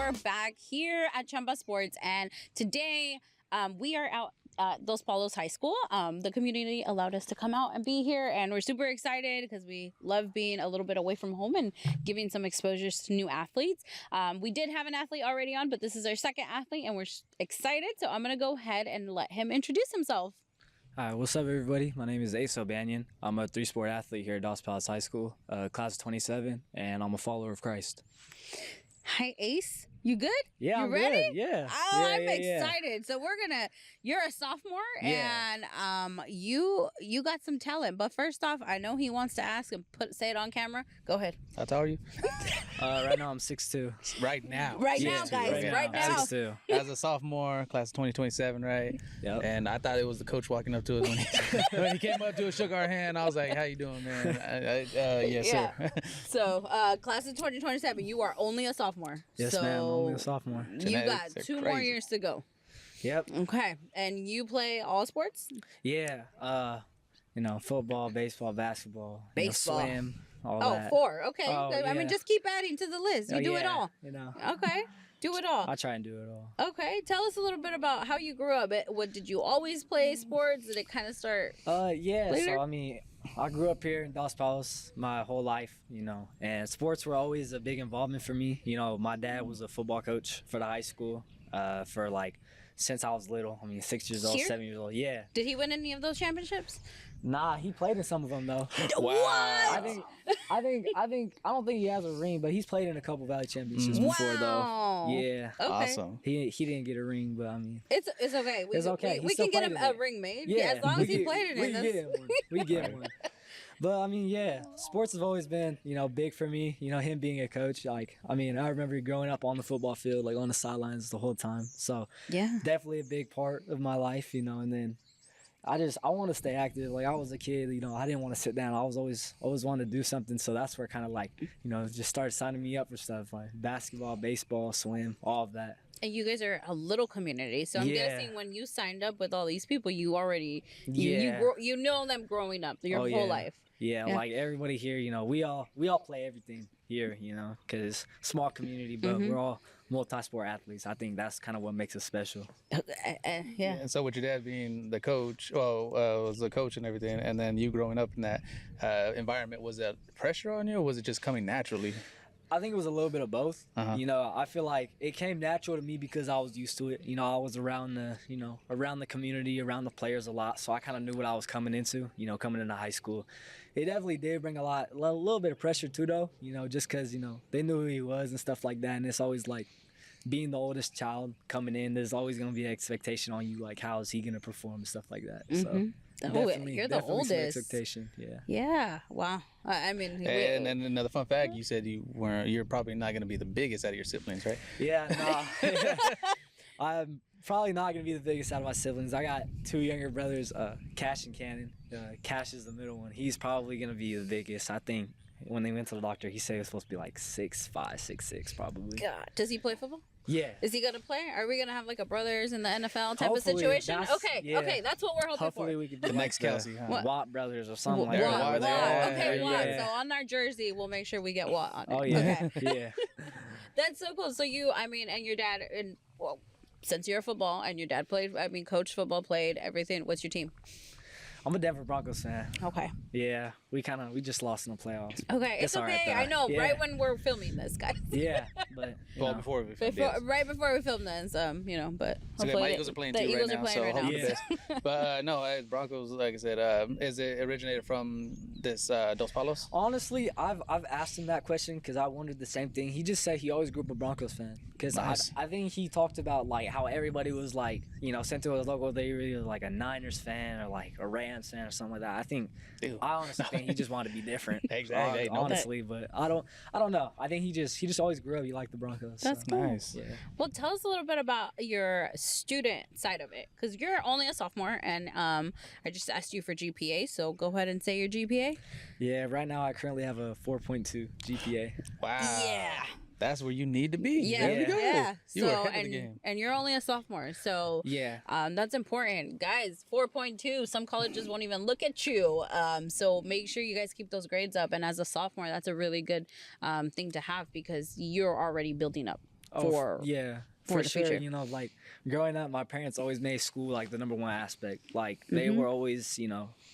are back here at Chamba Sports, and today we are out at Dos Palos High School. The community allowed us to come out and be here, and we're super excited because we love being a little bit away from home and giving some exposures to new athletes. We did have an athlete already on, but this is our second athlete, and we're excited. So I'm going to go ahead and let him introduce himself. Hi, what's up, everybody? My name is Aso Banyan. I'm a three-sport athlete here at Dos Palos High School, class of 27, and I'm a follower of Christ. Hi, Ace. You good? Yeah, you I'm ready? good. Yeah. Oh, yeah, I'm yeah, excited. So you're a sophomore, Yeah. and you got some talent. But first off, I know he wants to ask and say it on camera. Go ahead. How tall are you? Right now I'm 6'2". Right now. Right now, guys. Right now. 6'2". As a sophomore, class of 2027, right? Yep. And I thought it was the coach walking up to us when he came up to us, shook our hand. I was like, "How you doing, man?" Yes, sir. So, class of 2027, you are only a sophomore. Yes, so ma'am. I'm only a sophomore. You got Genetics are 2 more crazy. years to go. Yep. Okay. And you play all sports? Yeah. Football, baseball, basketball, Baseball. swim, all Oh, that. 4. Okay. Oh, I mean, yeah. just keep adding to the list. You do it all. Okay. Do it all. I try and do it all. Okay, tell us a little bit about how you grew up. What did you always play sports? Did it kind of start? Yeah. later? So I grew up here in Dos Palos my whole life, and sports were always a big involvement for me. My dad was a football coach for the high school since I was little. 6 years old, Here? 7 years old. Yeah. Did he win any of those championships? Nah, he played in some of them though. What? I don't think he has a ring, but he's played in a couple Valley championships before Wow. though. Yeah. Okay. Awesome. He didn't get a ring, but It's okay. It's okay. He We still can get him played a in it. ring made. yeah, As long as he played in it. We get him one. We get one. But sports have always been, big for me. Him being a coach, I remember growing up on the football field, on the sidelines the whole time. So Yeah. definitely a big part of my life, and then I want to stay active. I was a kid, I didn't want to sit down. I was always wanted to do something. So that's where kind of just started signing me up for stuff like basketball, baseball, swim, all of that. And you guys are a little community, so I'm Yeah. guessing when you signed up with all these people, you already Yeah. you know them growing up your Oh, whole yeah. life. Yeah, Yeah. like everybody here, we all play everything here, because it's a small community, but we're all multi-sport athletes. I think that's kind of what makes us special. Yeah. And so with your dad being the coach, was the coach and everything, and then you growing up in that environment, was that pressure on you, or was it just coming naturally? I think it was a little bit of both. Uh-huh. I feel like it came natural to me because I was used to it. I was around the community, around the players a lot, so I kind of knew what I was coming into. Coming into high school, it definitely did bring a little bit of pressure too, though. Just because they knew who he was and stuff like that, and it's always like being the oldest child coming in. There's always gonna be an expectation on you, like how is he gonna perform and stuff like that. So. You're the Some oldest. expectation, yeah. Yeah. Wow. And then another fun fact, you said you're probably not going to be the biggest out of your siblings, right? Yeah, nah. I'm probably not going to be the biggest out of my siblings. I got 2 younger brothers, Cash and Cannon. Cash is the middle one. He's probably going to be the biggest. I think when they went to the doctor, he said he was supposed to be like 6'5", 6'6", probably. God, does he play football? Yeah. Is he gonna play? Are we gonna have like a brothers in the NFL type Hopefully, of situation? that's- Okay, that's what we're hoping Hopefully for. we could do The like next Kelsey, huh? What? Watt brothers or something Watt, like that. Watt, where they yeah, all- okay, Watt. yeah. So on our jersey, we'll make sure we get Watt on it. Oh yeah, Okay. yeah. That's so cool. So and your dad, since you're a football and your dad played, coached football, played everything. What's your team? I'm a Denver Broncos fan. Okay. Yeah, we just lost in the playoffs. Okay, it's all right, okay. though. I know. Yeah. Right when we're filming this, guys. Yeah, but Before we filmed this. Right before we film this, but So hopefully my Eagles are playing the too Eagles right are now, playing so right now. hope the best. But no, Broncos, like I said, is it originated from this Dos Palos? honestly, I've asked him that question because I wondered the same thing. He just said he always grew up a Broncos fan because Nice. I think he talked about like how everybody was like sent to his local. They were like a Niners fan or like a Rams fan or something like that. I honestly think he just wanted to be different. Exactly. Honestly, but I don't know. I think he just always grew up. He liked the Broncos. That's so. cool. Nice. Yeah. Well, tell us a little bit about your student side of it, because you're only a sophomore, and I just asked you for GPA, so go ahead and say your GPA. Yeah. Right now, I currently have a 4.2 GPA. Wow. Yeah. That's where you need to be. Yeah, There we go. yeah. You So are ahead of the game. and you're only a sophomore, so Yeah. that's important, guys. 4.2. Some colleges won't even look at you. So make sure you guys keep those grades up. And as a sophomore, that's a really good thing to have because you're already building up. Yeah, for for the sure. future. You know, like growing up, my parents always made school like the number one aspect. Like they Mm-hmm. were always,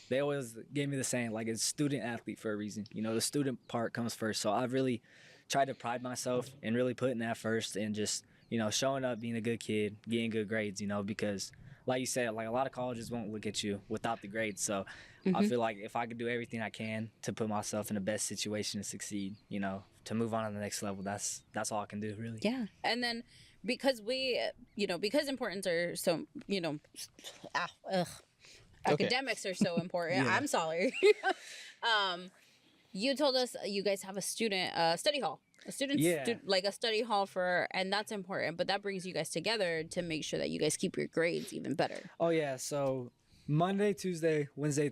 they always gave me the saying like it's student athlete for a reason. You know, the student part comes first. So I've really tried to pride myself and really putting that first and just showing up, being a good kid, getting good grades. Because like you said, like a lot of colleges won't look at you without the grades. So I Mm-hmm. feel like if I could do everything I can to put myself in the best situation to succeed, to move on to the next level, that's all I can do really. Yeah. And then because because importance are so, ah, ugh, Okay. academics are so important. Yeah. I'm sorry. You told us you guys have a student study hall. Yeah. Like a study hall and that's important, but that brings you guys together to make sure that you guys keep your grades even better. Oh yeah, so Monday, Tuesday, Thursday,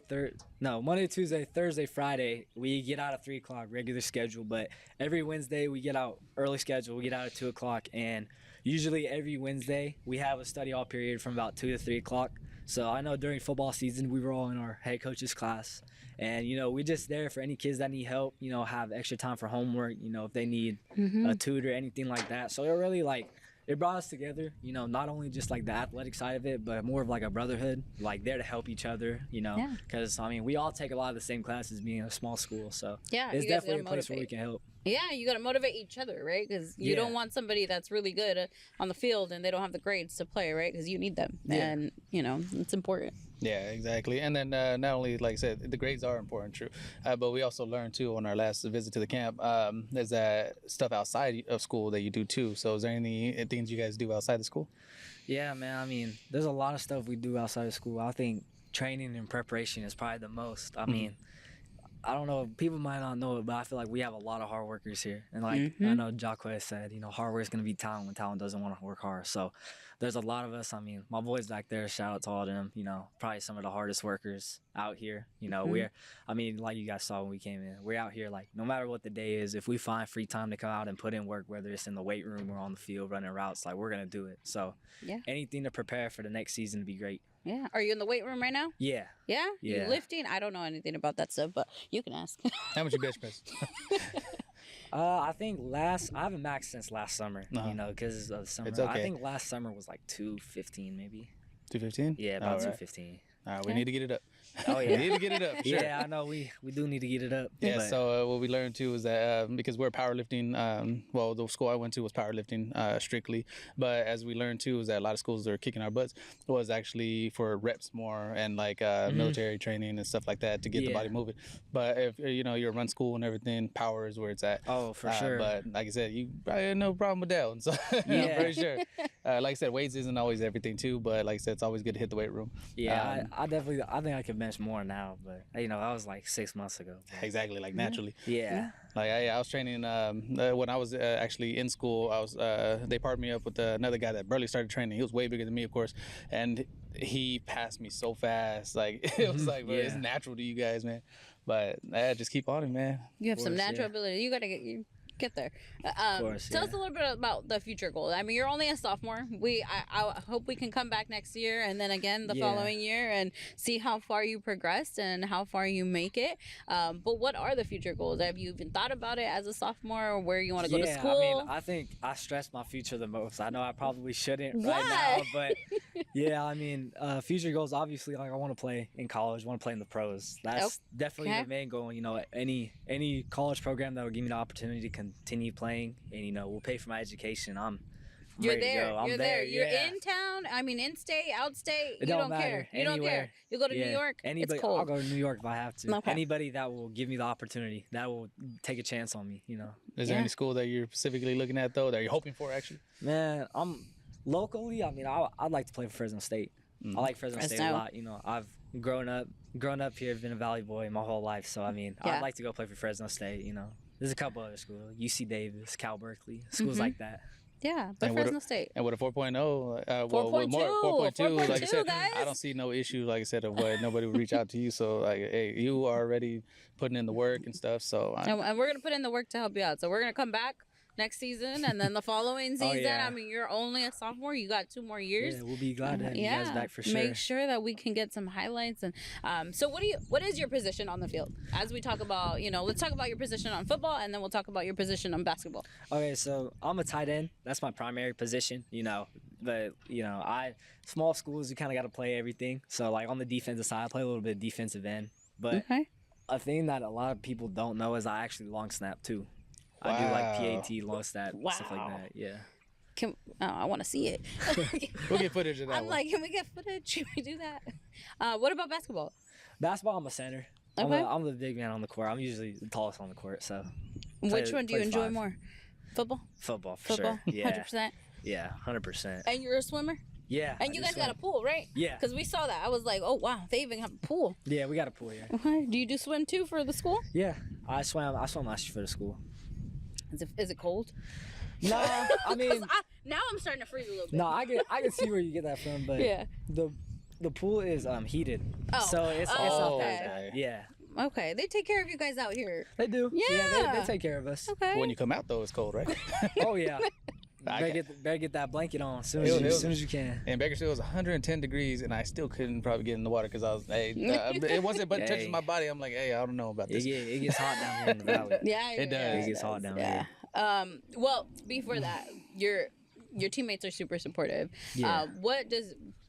Friday, we get out at 3:00 regular schedule. But every Wednesday we get out early schedule. We get out at 2:00, and usually every Wednesday we have a study hall period from about 2 to 3:00. So I know during football season we were all in our head coach's class, and we're just there for any kids that need help. Have extra time for homework. If they need a tutor, anything like that. So it really it brought us together, not only just like the athletic side of it, but more of like a brotherhood, like there to help each other, Yeah. because we all take a lot of the same classes being a small school. So Yeah, it's you guys definitely a gotta place where we motivate. can help. Yeah, you got to motivate each other, right? Because you don't Yeah. want somebody that's really good on the field and they don't have the grades to play, right? Because you need them, Yeah. and it's important. Yeah, exactly. And then not only, like I said, the grades are important, true, but we also learned too on our last visit to the camp. There's that stuff outside of school that you do too. So is there any things you guys do outside of school? Yeah, man. There's a lot of stuff we do outside of school. I think training and preparation is probably the most. I don't know, people might not know it, but I feel like we have a lot of hard workers here. And like I know Jacques said, hard work is going to beat talent when talent doesn't want to work hard. So there's a lot of us. My boys back there, shout out to all of them, probably some of the hardest workers out here. We're, like you guys saw when we came in, we're out here like no matter what the day is, if we find free time to come out and put in work, whether it's in the weight room or on the field running routes, like we're going to do it. So Yeah. anything to prepare for the next season to be great. Yeah. Are you in the weight room right now? Yeah. Yeah. Yeah. You lifting? I don't know anything about that stuff, but you can ask. How much you bench press? I think I haven't maxed since last summer, because of summer. It's okay. I think last summer was like 215 maybe. 215? Yeah, about 215. All right, we need to get it up. Oh yeah, we need to get it up. For sure. Yeah, I know we do need to get it up. Yeah, but- so what we learned too is that because we're powerlifting, the school I went to was powerlifting strictly, but as we learned too is that a lot of schools that are kicking our butts was actually for reps more and like military training and stuff like that to get the body moving. But if you're a run school and everything, power is where it's at. Oh, for sure. But like I said, you probably had no problem with that one. So Yeah. for sure. Like I said, weights isn't always everything too, but like I said, it's always good to hit the weight room. Yeah, I think I can bench more now, but that was like 6 months ago. But, Exactly, like naturally. yeah. Like I was training when I was actually in school. I was they partnered me up with another guy that barely started training. He was way bigger than me, of course, and he passed me so fast. Like it was like, bro, it's natural to you guys, man. But just keep on it, man. You have some course, natural yeah. ability. You gotta get there. course, Tell yeah. us a little bit about the future goals. You're only a sophomore. I hope we can come back next year and then again the following year and see how far you progressed and how far you make it. But what are the future goals? Have you even thought about it as a sophomore, or where you want to go to school? I think I stress my future the most. I know I probably shouldn't Why? right now, but yeah, future goals, obviously, like I want to play in college, want to play in the pros. That's definitely the main goal. Any college program that will give me the opportunity to continue playing and, will pay for my education. I'm You're ready there. to go. I'm You're there. there. You're yeah. in town. In state, out state. It You don't don't care. matter. You don't care. Anywhere. You go to Yeah. New York. Anybody, It's cold. I'll go to New York if I have to. Okay. Anybody that will give me the opportunity, that will take a chance on me, Is there any school that you're specifically looking at though that you're hoping for actually? Man, I'm locally. I'd like to play for Fresno State. I like Fresno State a lot. I've grown up here, been a Valley boy my whole life. So I'd like to go play for Fresno State. There's a couple other schools, UC Davis, Cal Berkeley, schools like that. Yeah, but And with Fresno State. And with a 4.0, 4.2, like I said, guys. I don't see no issue, like I said, of what nobody would reach out to you. So, like, hey, you are already putting in the work and stuff. So, And we're going to put in the work to help you out. So we're going to come back next season, and then the following season. yeah. I mean, you're only a sophomore. You got 2 more years. Yeah, we'll be glad to have you guys back for sure. Make sure that we can get some highlights. And so, what is your position on the field? As we talk about, let's talk about your position on football, and then we'll talk about your position on basketball. Okay, so I'm a tight end. That's my primary position. But small schools, you kind of got to play everything. So like on the defensive side, I play a little bit of defensive end. But Okay. a thing that a lot of people don't know is I actually long snap too. I do like PAT, long snap, stuff like that. Yeah. I want to see it. We'll get footage of that. I'm like, can we get footage? Can we do that? What about basketball? Basketball, I'm a center. Okay. I'm the big man on the court. I'm usually the tallest on the court. So. Which one do you play enjoy 5. more? Football. Football, for Football. sure. Yeah. 100%. Yeah, 100%. And you're a swimmer. Yeah. And you guys got a pool, right? Yeah. Because we saw that. I was like, oh wow, they even have a pool. Yeah, we got a pool. Yeah. Okay. Do you do swim too for the school? Yeah, I swam last year for the school. Is it cold? No, I mean, now I'm starting to freeze a little bit. no, I can see where you get that from, but Yeah. the pool is heated, Oh. so it's Oh, not okay. that bad. Yeah, Okay, they take care of you guys out here. they do. Yeah. they take care of us. Okay. When you come out though, it's cold, right? Oh yeah. Better get that blanket on as soon as you can. In Bakersfield, it was 110 degrees, and I still couldn't probably get in the water because I was, it wasn't but touching my body. I'm like, hey, I don't know about this. It gets hot down here in the valley. Yeah, It does. It gets hot down yeah. here. Well, before that, your teammates are super supportive. Yeah.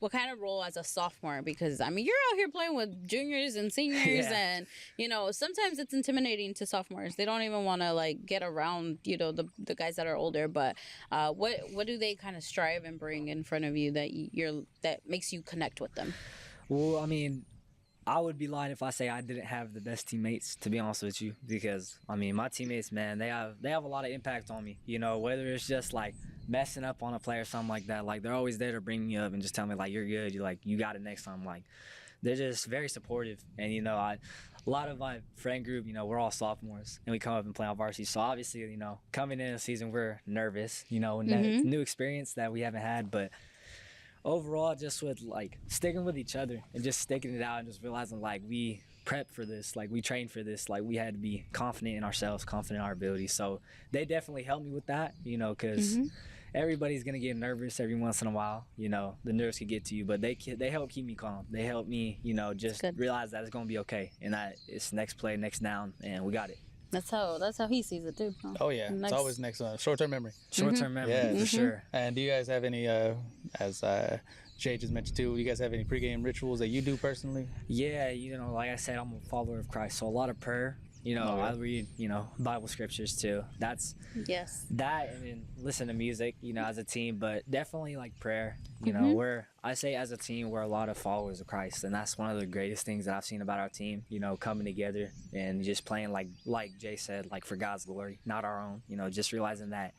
What kind of role as a sophomore? Because I mean, you're out here playing with juniors and seniors, Yeah. and sometimes it's intimidating to sophomores. They don't even want to like get around, the guys that are older. But what do they kind of strive and bring in front of you that makes you connect with them? Well, I mean, I would be lying if I say I didn't have the best teammates, to be honest with you, because I mean, my teammates, man, they have a lot of impact on me. Whether it's just like messing up on a play or something like that, like they're always there to bring me up and just tell me like you're good, you got it next time. Like they're just very supportive, and a lot of my friend group, we're all sophomores and we come up and play on varsity. So obviously, coming in a season, we're nervous, new experience that we haven't had, but overall, just with like sticking with each other and just sticking it out and just realizing like we prepped for this, like we trained for this, like we had to be confident in ourselves, confident in our abilities. So they definitely helped me with that, because everybody's gonna get nervous every once in a while. The nerves can get to you, but they help keep me calm. They help me, just realize that it's gonna be okay and that it's next play, next down, and we got it. That's how he sees it too. Huh? Oh yeah, it's always next short-term memory. Short-term memory, for sure. And do you guys have any, as Jay just mentioned too, do you guys have any pregame rituals that you do personally? Yeah, like I said, I'm a follower of Christ, so a lot of prayer. I read, Bible scriptures too. That's that, and then listen to music, as a team, but definitely like prayer. I say as a team, we're a lot of followers of Christ, and that's one of the greatest things that I've seen about our team. Coming together and just playing like Jay said, like for God's glory, not our own. Just realizing that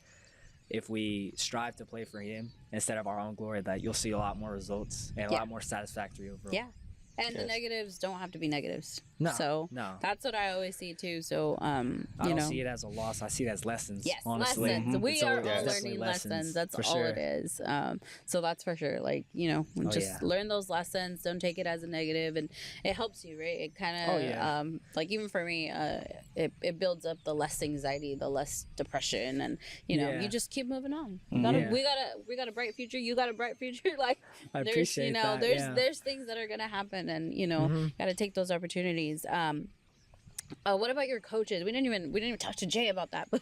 if we strive to play for Him instead of our own glory, that you'll see a lot more results and a lot more satisfactory overall. Yeah. And the negatives don't have to be negatives. No, that's what I always see too. So, I don't see it as a loss. I see it as lessons. Yes, honestly. lessons. We are all Definitely learning lessons. That's all sure. it is. So that's for sure. Like, learn those lessons. Don't take it as a negative, and it helps you, right? It kind of, like even for me, it builds up the less anxiety, the less depression, and you just keep moving on. We got a bright future. You got a bright future. Like, I appreciate that. There's things that are gonna happen, and got to take those opportunities. What about your coaches? We didn't even talk to Jay about that. But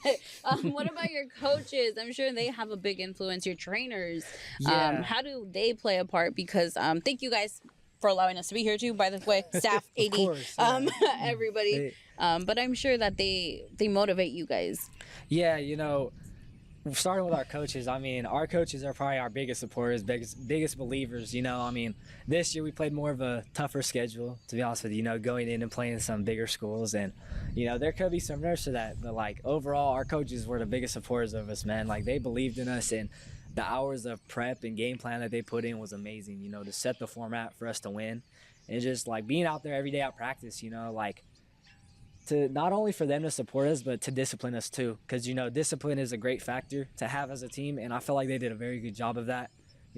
what about your coaches? I'm sure they have a big influence. Your trainers, how do they play a part? Because thank you guys for allowing us to be here too. By the way, staff, AD, course, everybody. But I'm sure that they motivate you guys. Yeah, starting with our coaches, I mean, our coaches are probably our biggest supporters, biggest believers. I mean, this year we played more of a tougher schedule, to be honest with you, going in and playing some bigger schools. And, there could be some nerves to that. But, like, overall, our coaches were the biggest supporters of us, man. Like, they believed in us, and the hours of prep and game plan that they put in was amazing, to set the format for us to win. And just, like, being out there every day at practice, like, to not only for them to support us, but to discipline us too. Because, discipline is a great factor to have as a team. And I feel like they did a very good job of that,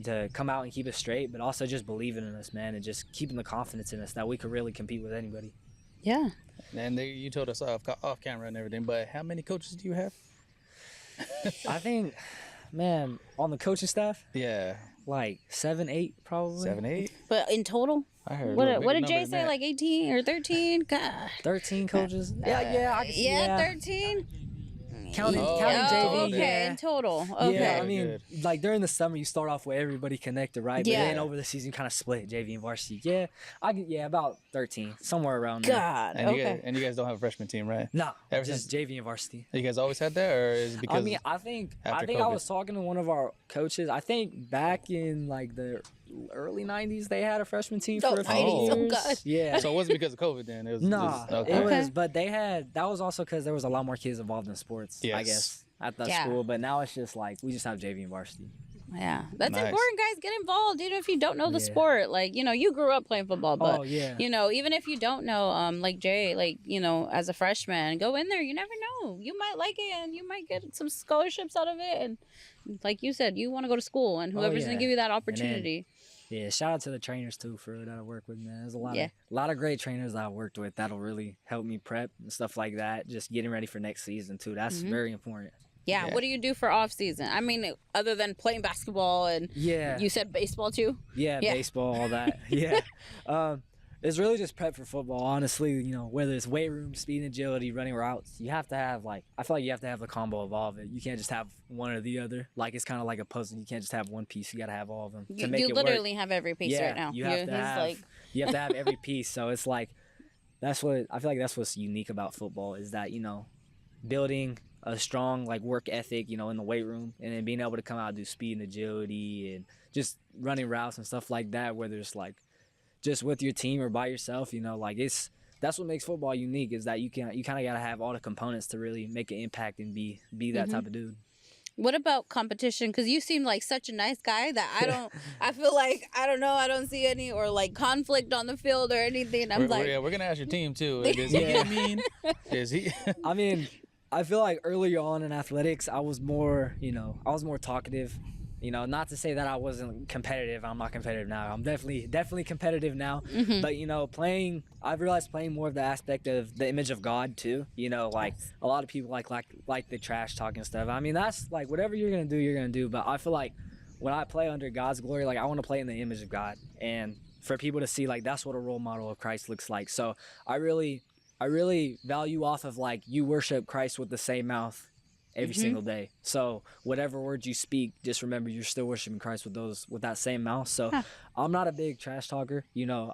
to come out and keep us straight, but also just believing in us, man, and just keeping the confidence in us that we could really compete with anybody. Yeah. And you told us off camera and everything, but how many coaches do you have? I think, man, on the coaching staff, Yeah, like 7, 8 probably. 7, 8. But in total, I heard. what did Jay say? Like 18 or 13? God. 13 coaches. Yeah, I can see. Yeah, Yeah, 13. counting Oh, JV. Oh, okay, Yeah. in total. Okay. Yeah, I Very mean, good. like during the summer, you start off with everybody connected, right? Yeah. But then over the season, you kind of split JV and varsity. Yeah, about 13, somewhere around there. God. And Okay. you guys don't have a freshman team, right? No, Ever just JV and varsity. You guys always had that, or is it because? I mean, I think after I COVID? was talking to one of our coaches. I think back in like the early 90s, they had a freshman team Oh, for a few 90s, oh, years. God. Yeah. so it wasn't because of COVID then. It was Nah, just, okay. it Okay. was, but that was also because there was a lot more kids involved in sports, I Yes. guess, at that Yeah. school. But now it's just like, we just have JV and varsity. Yeah, that's Nice. important, guys. Get involved, even if you don't know the Yeah. sport. Like, you grew up playing football, but Oh, yeah. even if you don't know, like Jay, like as a freshman, go in there. You never know. You might like it, and you might get some scholarships out of it. And like you said, you want to go to school, and whoever's yeah. gonna give you that then- opportunity. Yeah, shout out to the trainers too for that I work with, man. There's a Yeah. lot of great trainers that I worked with that'll really help me prep and stuff like that. Just getting ready for next season too. That's Mhm. very important. Yeah. Yeah. What do you do for off season? I mean, other than playing basketball, and Yeah. you said baseball too. Yeah, Yeah. baseball, all that. Yeah. It's really just prep for football, honestly. Whether it's weight room, speed and agility, running routes, you have to have I feel like you have to have the combo of all of it. You can't just have one or the other. Like, it's kind of like a puzzle. You can't just have one piece. You got to have all of them to make You it literally work. have every piece Yeah, right now. you have to have. You have to have every piece. So it's like, that's what I feel like. That's what's unique about football is that building a strong work ethic, in the weight room, and then being able to come out and do speed and agility and just running routes and stuff like that. Whether it's just with your team or by yourself, that's what makes football unique is that you kind of got to have all the components to really make an impact and be that type of dude. What about competition? Because you seem like such a nice guy that I feel like, I don't know, I don't see any conflict on the field or anything. I'm we're gonna ask your team too. Does he get mean? Is he? I mean, I feel like earlier on in athletics, I was more talkative. Not to say that I wasn't competitive. I'm not competitive now. I'm definitely competitive now. Mhm. But I've realized playing more of the aspect of the image of God too. A lot of people like the trash talking stuff. I mean, that's whatever you're gonna do, you're gonna do. But I feel like when I play under God's glory, I want to play in the image of God, and for people to see that's what a role model of Christ looks like. So I really value off of you worship Christ with the same mouth every single day. So whatever words you speak, just remember you're still worshiping Christ with that same mouth. So I'm not a big trash talker.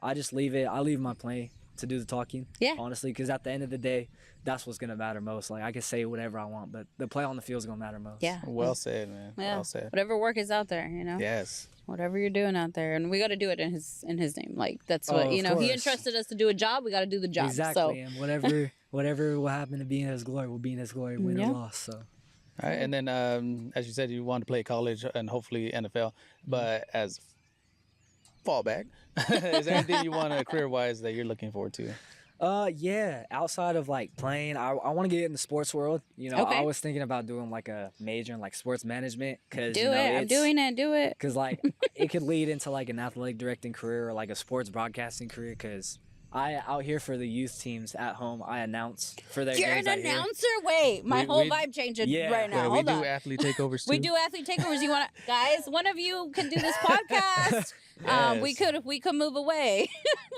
I just leave it. I leave my play to do the talking. Yeah. Honestly, because at the end of the day, that's what's gonna matter most. I can say whatever I want, but the play on the field is gonna matter most. Yeah. Well said, man. Yeah. Well said. Whatever work is out there, Yes. whatever you're doing out there, and we got to do it in his name. That's what of he course. entrusted us to do a job. We got to do the job. Exactly. And whatever will happen to be in His glory will be in His glory, win Yeah. or loss. So. All right, and then as you said, you want to play college and hopefully NFL, but as fallback, is there anything you want career-wise that you're looking forward to? Yeah. Outside of playing, I want to get in the sports world. Okay. I was thinking about doing a major in sports management because Do it. I'm doing it. Do it. Because it could lead into an athletic directing career or a sports broadcasting career. Because I out here for the youth teams at home, I announce for their You're games an out here. announcer. Wait, my We- whole we- vibe changing Yeah. right now. we Hold do on. athlete takeovers too. We do athlete takeovers. You want to, guys? One of you can do this podcast. We Yes. could move away.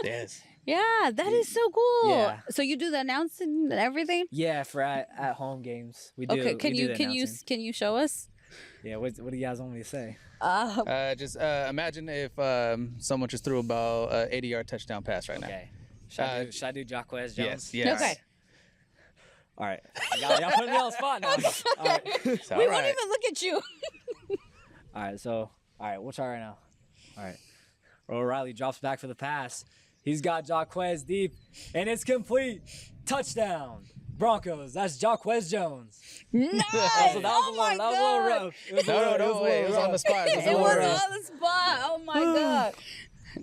Yes. Yeah, that is so cool. Yeah. So you do the announcing and everything? Yeah, for at home games we do. Okay, can we do the you announcing. can you show us? Yeah, what do you guys want me to say? Just imagine if someone just threw about 80-yard touchdown pass right now. Okay. Should I do Jacquez Jones? Yes. Yes. Okay. All right. Y'all put me on the spot now. All right. It's all We won't right. even look at you. All right, we'll try right now. All right. O'Reilly drops back for the pass. He's got Jacquez deep, and it's complete. Touchdown. Broncos. That's Jacquez Jones. Nice. That was Oh my a little God. rough. It was a No, little- no, wait. It was on the spot. It was It on was the on spot. the spot. Oh my God.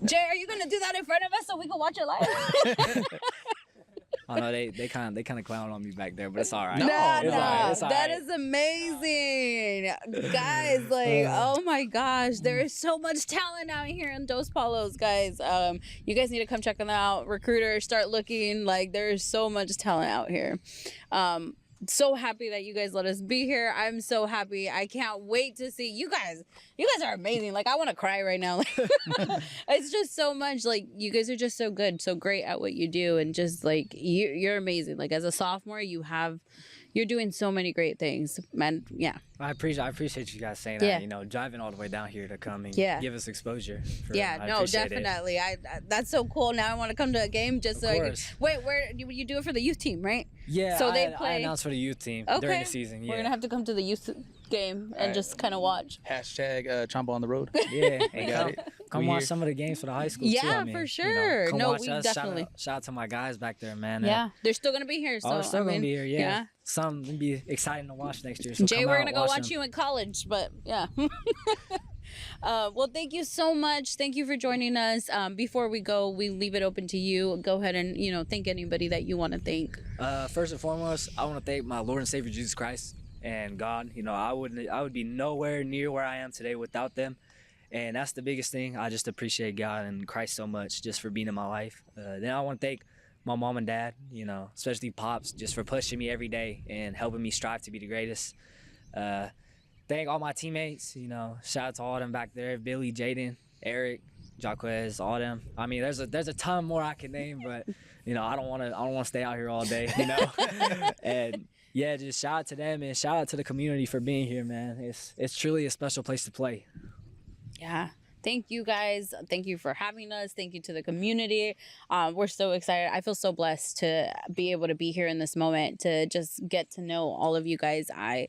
Jay, are you gonna do that in front of us so we can watch it live? Oh no, they kind of clowned on me back there, but it's all right. No, It's all right. Nah, It's all that right. is amazing, guys. Oh my gosh, there is so much talent out here in Dos Palos, guys. You guys need to come check them out. Recruiters, start looking. There's so much talent out here. so happy that you guys let us be here. I'm so happy. I can't wait to see you guys. You guys are amazing. Like, I want to cry right now. It's just so much. Like, you guys are just so good, so great at what you do, and just like you're amazing. Like, as a sophomore, you're doing so many great things, man. Yeah. I appreciate you guys saying Yeah. that. You know, driving all the way down here to come and Yeah. give us exposure. Yeah, I no, appreciate it. definitely. I that's so cool. Now I want to come to a game just Of so I can. course. Wait, where you do it for the youth team, right? Yeah, So they I play- announced for the youth team Okay. during the season. Yeah, We're gonna have to come to the youth game and Alright. just kind of watch. Hashtag Chamba on the road. yeah. And got come, it. come We watch here. some of the games for the high school too. Yeah, I mean, for you know, sure. come No, watch we us. definitely- Shout out to my guys back there, man. Yeah, they're still gonna be here. So we're still I gonna mean, be here. Yeah, some gonna be exciting to watch next year. So Jay, come we're out, gonna go watch them. you in college, but yeah. Well, thank you so much. Thank you for joining us. Before we go, we leave it open to you. Go ahead and thank anybody that you want to thank. First and foremost, I want to thank my Lord and Savior Jesus Christ and God. You know, I would be nowhere near where I am today without them, and that's the biggest thing. I just appreciate God and Christ so much just for being in my life. Then I want to thank my mom and dad, you know, especially Pops, just for pushing me every day and helping me strive to be the greatest. Thank all my teammates, you know, shout out to all them back there, Billy, Jaden, Eric, Jaquez, all them. I mean, there's a ton more I can name, but you know, I don't want to stay out here all day, you know. And yeah, just shout out to them and shout out to the community for being here, man. It's truly a special place to play. Yeah. Thank you guys. Thank you for having us. Thank you to the community. We're so excited. I feel so blessed to be able to be here in this moment, to just get to know all of you guys. I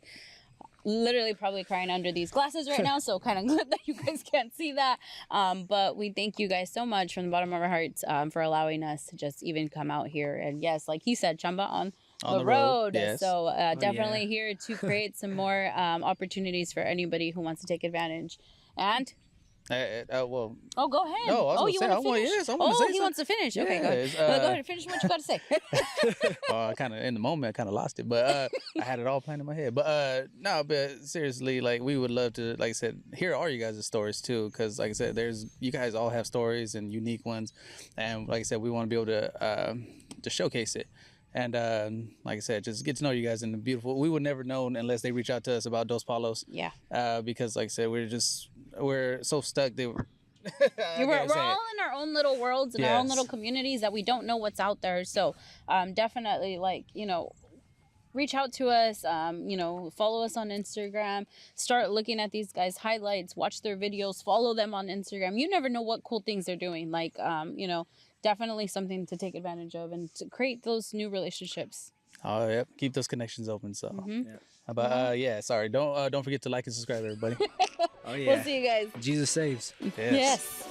literally probably crying under these glasses right now, so kind of good that you guys can't see that. But we thank you guys so much from the bottom of our hearts for allowing us to just even come out here. And yes, like he said, Chamba on the road. Yes. So definitely yeah. here to create some more opportunities for anybody who wants to take advantage. And Well, oh, go ahead. No, I was gonna you say, want to finish? I want to say he wants to finish. Okay, go ahead. Yes, Go ahead and finish what you got to say. kind of in the moment, I kind of lost it, but I had it all planned in my head. But no, but seriously, like we would love to, like I said, hear all you guys' stories too, because like I said, you guys all have stories and unique ones, and like I said, we want to be able to showcase it. And like I said, just get to know you guys in the beautiful. We would never know unless they reach out to us about Dos Palos. Yeah. Because like I said, we're so stuck. We're We're all in our own little worlds, in our own Yes. little communities that we don't know what's out there. So definitely, like, reach out to us, follow us on Instagram, start looking at these guys' highlights, watch their videos, follow them on Instagram. You never know what cool things they're doing. Like, definitely something to take advantage of and to create those new relationships. Oh, yep. Keep those connections open. So, Mhm. but sorry. Don't forget to like and subscribe, everybody. Oh yeah. We'll see you guys. Jesus saves. Yes.